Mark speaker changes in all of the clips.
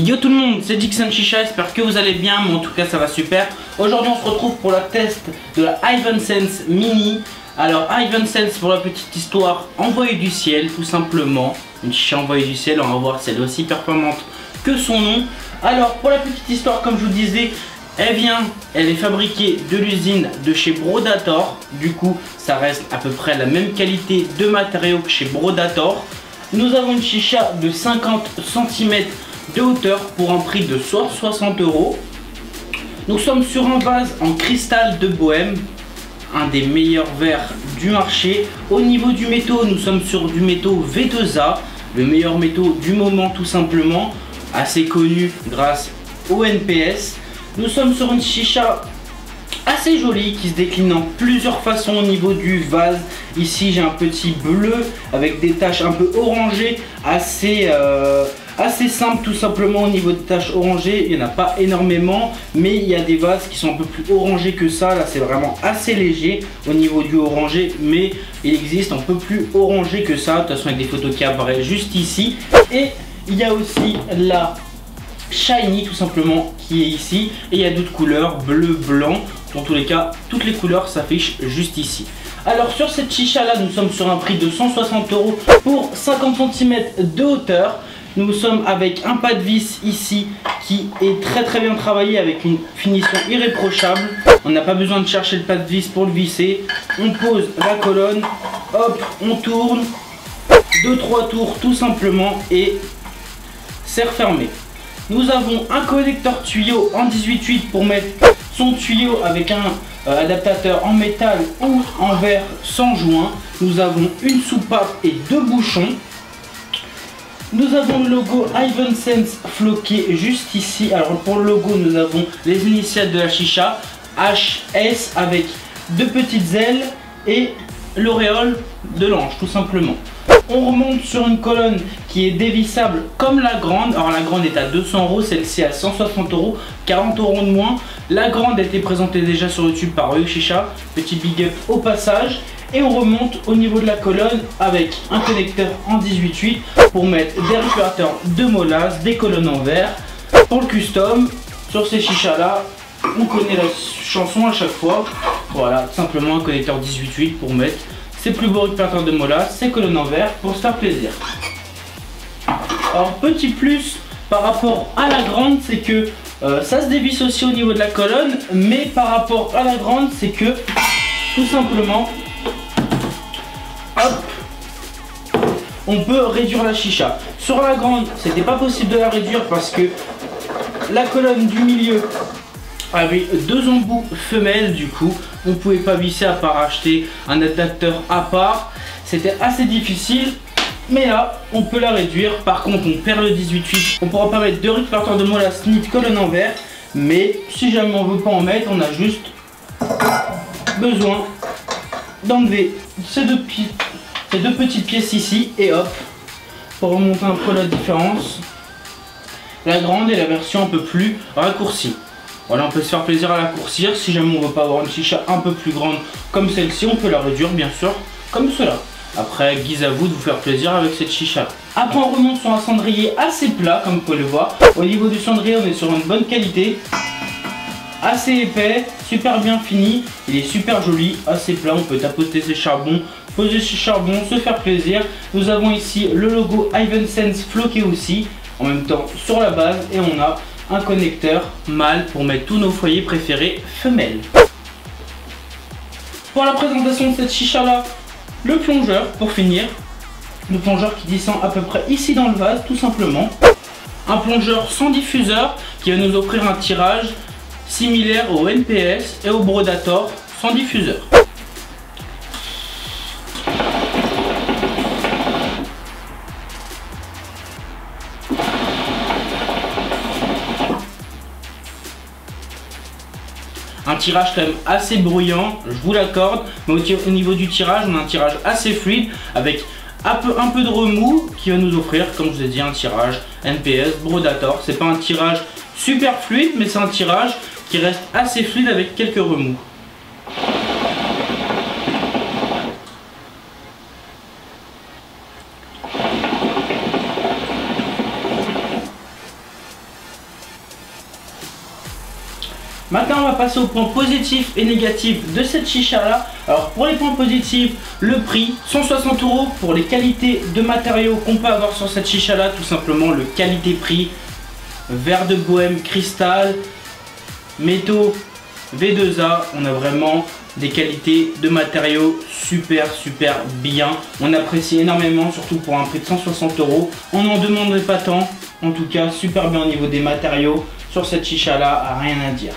Speaker 1: Yo tout le monde, c'est Dixon Chicha, j'espère que vous allez bien, mais en tout cas ça va super. Aujourd'hui on se retrouve pour la test de la Ivensense Mini. Alors Ivensense, pour la petite histoire, envoyée du ciel tout simplement. Une chicha envoyée du ciel, on va voir si elle est aussi performante que son nom. Alors pour la petite histoire, comme je vous disais, elle est fabriquée de l'usine de chez Brodator. Du coup ça reste à peu près la même qualité de matériaux que chez Brodator. Nous avons une chicha de 50 cm de hauteur pour un prix de 60 €. Nous sommes sur un vase en cristal de Bohème, un des meilleurs verres du marché. Au niveau du métaux, nous sommes sur du métaux V2A, le meilleur métaux du moment tout simplement, assez connu grâce au NPS. Nous sommes sur une chicha assez jolie qui se décline en plusieurs façons au niveau du vase. Ici j'ai un petit bleu avec des taches un peu orangées, assez simple tout simplement au niveau des taches orangées. Il n'y en a pas énormément, mais il y a des vases qui sont un peu plus orangés que ça. Là c'est vraiment assez léger au niveau du orangé, mais il existe un peu plus orangé que ça. De toute façon avec des photos qui apparaissent juste ici. Et il y a aussi la Shiny tout simplement qui est ici, et il y a d'autres couleurs, bleu, blanc. Dans tous les cas, toutes les couleurs s'affichent juste ici. Alors sur cette chicha là, nous sommes sur un prix de 160 € pour 50 cm de hauteur. Nous sommes avec un pas de vis ici qui est très bien travaillé avec une finition irréprochable. On n'a pas besoin de chercher le pas de vis pour le visser. On pose la colonne, hop, on tourne 2-3 tours tout simplement et c'est refermé. Nous avons un connecteur tuyau en 18/8 pour mettre son tuyau avec un adaptateur en métal ou en verre sans joint. Nous avons une soupape et deux bouchons. Nous avons le logo Ivensense floqué juste ici. Alors pour le logo, nous avons les initiales de la chicha, HS, avec deux petites ailes et l'auréole de l'ange tout simplement. On remonte sur une colonne qui est dévissable comme la grande. Alors la grande est à 200 €, celle-ci à 160 €, 40 € de moins. La grande a été présentée déjà sur YouTube par Eux Chicha, petit big up au passage. Et on remonte au niveau de la colonne avec un connecteur en 18/8 pour mettre des récupérateurs de molasses, des colonnes en verre. Pour le custom, sur ces chichas là, on connaît la chanson à chaque fois. Voilà, tout simplement un connecteur 18/8 pour mettre ses plus beaux récupérateurs de molasses, ses colonnes en verre pour se faire plaisir. Alors petit plus par rapport à la grande, c'est que ça se dévisse aussi au niveau de la colonne, mais par rapport à la grande, c'est que tout simplement, hop, on peut réduire la chicha. Sur la grande, c'était pas possible de la réduire parce que la colonne du milieu avait deux embouts femelles, du coup on pouvait pas visser à part acheter un adaptateur à part. C'était assez difficile, mais là on peut la réduire. Par contre on perd le 18/8, on pourra pas mettre de récupérateur de molasses ni de colonne en verre, mais si jamais on veut pas en mettre, on a juste besoin d'enlever ces deux petites pièces ici et hop, pour remonter un peu la différence. La grande est la version un peu plus raccourcie. Voilà, on peut se faire plaisir à la raccourcir. Si jamais on ne veut pas avoir une chicha un peu plus grande comme celle-ci, on peut la réduire bien sûr, comme cela. Après, guise à vous de vous faire plaisir avec cette chicha. Après, on remonte sur un cendrier assez plat, comme vous pouvez le voir. Au niveau du cendrier, on est sur une bonne qualité, assez épais, super bien fini. Il est super joli, assez plat. On peut tapoter ses charbons, poser ses charbons, se faire plaisir. Nous avons ici le logo Ivensense floqué aussi, en même temps sur la base, et on a un connecteur mâle pour mettre tous nos foyers préférés femelles. Pour la présentation de cette chicha là, le plongeur pour finir, le plongeur qui descend à peu près ici dans le vase tout simplement. Un plongeur sans diffuseur qui va nous offrir un tirage similaire au NPS et au Brodator sans diffuseur. Un tirage quand même assez bruyant, je vous l'accorde, mais au niveau du tirage, on a un tirage assez fluide avec un peu de remous qui va nous offrir, comme je vous ai dit, un tirage NPS Brodator. C'est pas un tirage super fluide, mais c'est un tirage qui reste assez fluide avec quelques remous. Maintenant on va passer aux points positifs et négatifs de cette chicha là. Alors pour les points positifs, le prix 160 € pour les qualités de matériaux qu'on peut avoir sur cette chicha là. Tout simplement le qualité-prix, verre de bohème, cristal, métaux, V2A. On a vraiment des qualités de matériaux super bien. On apprécie énormément, surtout pour un prix de 160 €. On n'en demanderait pas tant. En tout cas super bien au niveau des matériaux. Sur cette chicha là, rien à dire.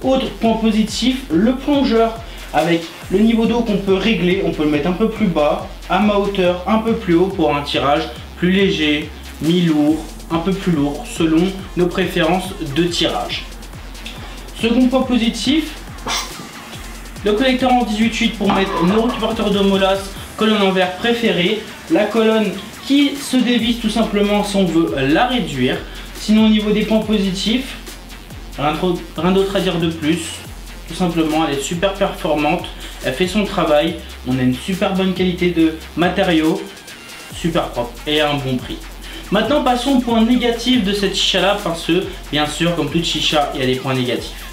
Speaker 1: Autre point positif, le plongeur avec le niveau d'eau qu'on peut régler. On peut le mettre un peu plus bas, à ma hauteur, un peu plus haut pour un tirage plus léger, mi-lourd, un peu plus lourd selon nos préférences de tirage. Second point positif, le connecteur en 18/8 pour mettre nos récupérateurs de molasse, colonne en verre préférée. La colonne qui se dévisse tout simplement si on veut la réduire. Sinon au niveau des points positifs, rien d'autre à dire de plus. Tout simplement elle est super performante, elle fait son travail. On a une super bonne qualité de matériaux, super propre et à un bon prix. Maintenant passons au point négatif de cette chicha là, parce que bien sûr comme toute chicha il y a des points négatifs.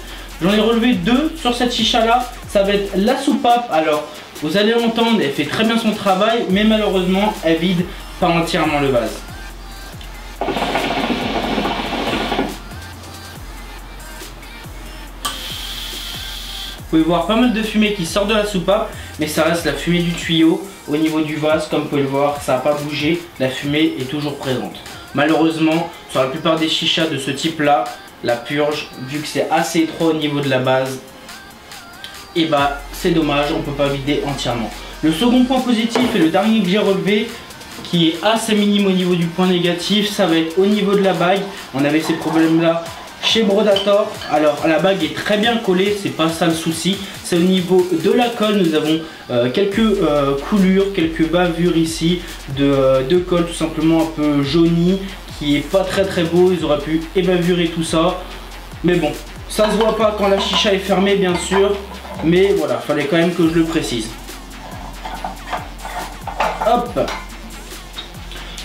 Speaker 1: J'en ai relevé deux sur cette chicha là. Ça va être la soupape. Alors vous allez l'entendre, elle fait très bien son travail, mais malheureusement elle vide pas entièrement le vase. Vous pouvez voir pas mal de fumée qui sort de la soupape, mais ça reste la fumée du tuyau. Au niveau du vase, comme vous pouvez le voir, ça n'a pas bougé, la fumée est toujours présente. Malheureusement, sur la plupart des chichas de ce type là, la purge, vu que c'est assez étroit au niveau de la base, et bah c'est dommage, on peut pas vider entièrement. Le second point positif et le dernier que j'ai relevé, qui est assez minime au niveau du point négatif, ça va être au niveau de la bague. On avait ces problèmes là chez Brodator. Alors la bague est très bien collée, c'est pas ça le souci, c'est au niveau de la colle. Nous avons quelques coulures, quelques bavures ici de colle tout simplement un peu jaunie, qui est pas très beau. Ils auraient pu ébavurer tout ça, mais bon, ça se voit pas quand la chicha est fermée bien sûr, mais voilà, fallait quand même que je le précise. Hop.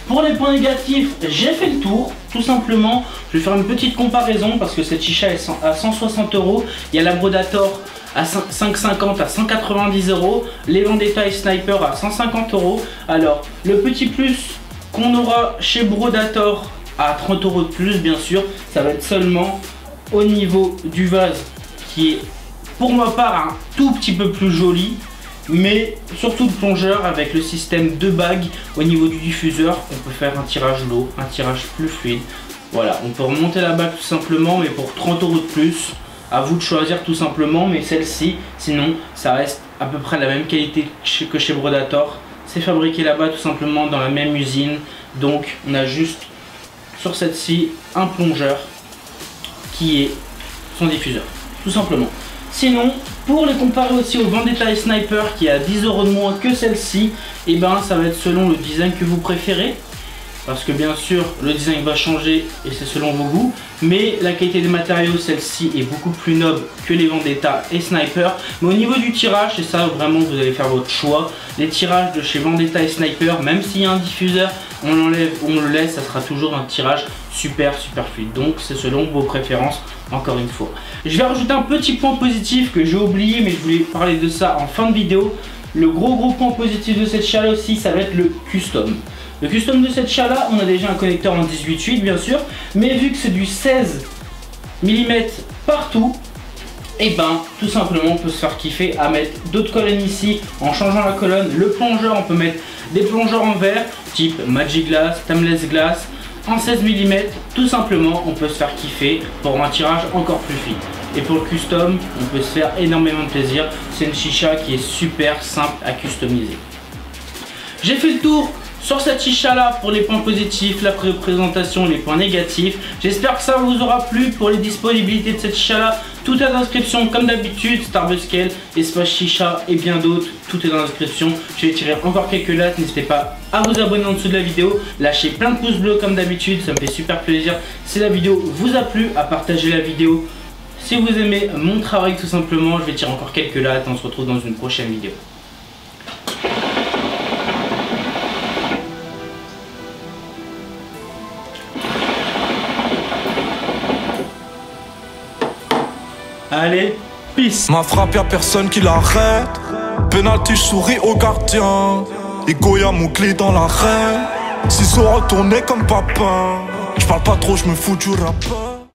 Speaker 1: Pour les points négatifs, j'ai fait le tour, tout simplement. Je vais faire une petite comparaison parce que cette chicha est à 160 €. Il y a la Brodator à 5,50 à 190 €. Les Vendetta et Sniper à 150 €. Alors, le petit plus qu'on aura chez Brodator à 30 € de plus, bien sûr, ça va être seulement au niveau du vase qui est, pour ma part, un tout petit peu plus joli. Mais surtout le plongeur avec le système de bague au niveau du diffuseur, on peut faire un tirage lourd, un tirage plus fluide. Voilà, on peut remonter la bague tout simplement, mais pour 30 € de plus, à vous de choisir tout simplement. Mais celle-ci, sinon, ça reste à peu près la même qualité que chez Brodator. C'est fabriqué là-bas tout simplement dans la même usine. Donc on a juste sur celle-ci un plongeur qui est son diffuseur, tout simplement. Sinon, pour les comparer aussi au Vendetta et Sniper qui est à 10 € de moins que celle-ci, et ben ça va être selon le design que vous préférez. Parce que bien sûr le design va changer et c'est selon vos goûts. Mais la qualité des matériaux, celle-ci est beaucoup plus noble que les Vendetta et Sniper. Mais au niveau du tirage, c'est ça vraiment, vous allez faire votre choix. Les tirages de chez Vendetta et Sniper, même s'il y a un diffuseur, on l'enlève ou on le laisse, ça sera toujours un tirage super fluide. Donc c'est selon vos préférences, encore une fois. Je vais rajouter un petit point positif que j'ai oublié, mais je voulais parler de ça en fin de vidéo. Le gros point positif de cette chicha aussi, ça va être le custom. Le custom de cette chicha là, on a déjà un connecteur en 18/8 bien sûr, mais vu que c'est du 16 mm partout, et ben tout simplement on peut se faire kiffer à mettre d'autres colonnes ici en changeant la colonne. Le plongeur, on peut mettre des plongeurs en verre type Magic Glass, Timeless Glass en 16 mm. Tout simplement on peut se faire kiffer pour un tirage encore plus fluide. Et pour le custom, on peut se faire énormément de plaisir. C'est une chicha qui est super simple à customiser. J'ai fait le tour sur cette chicha là pour les points positifs, la présentation, les points négatifs. J'espère que ça vous aura plu. Pour les disponibilités de cette chicha là, tout est dans la description comme d'habitude. Starbuskel, Espace Chicha et bien d'autres, tout est dans la description. Je vais tirer encore quelques lattes, n'hésitez pas à vous abonner en dessous de la vidéo, lâchez plein de pouces bleus comme d'habitude, ça me fait super plaisir. Si la vidéo vous a plu, à partager la vidéo. Si vous aimez mon travail tout simplement, je vais tirer encore quelques lattes. On se retrouve dans une prochaine vidéo. Allez, peace.
Speaker 2: Ma frappe, y'a personne qui l'arrête. Penalty, je souris au gardien. Ego, y'a mon clé dans l'arène. S'ils sont retournés comme papa. J'parle pas trop, j'me fous du rappeur.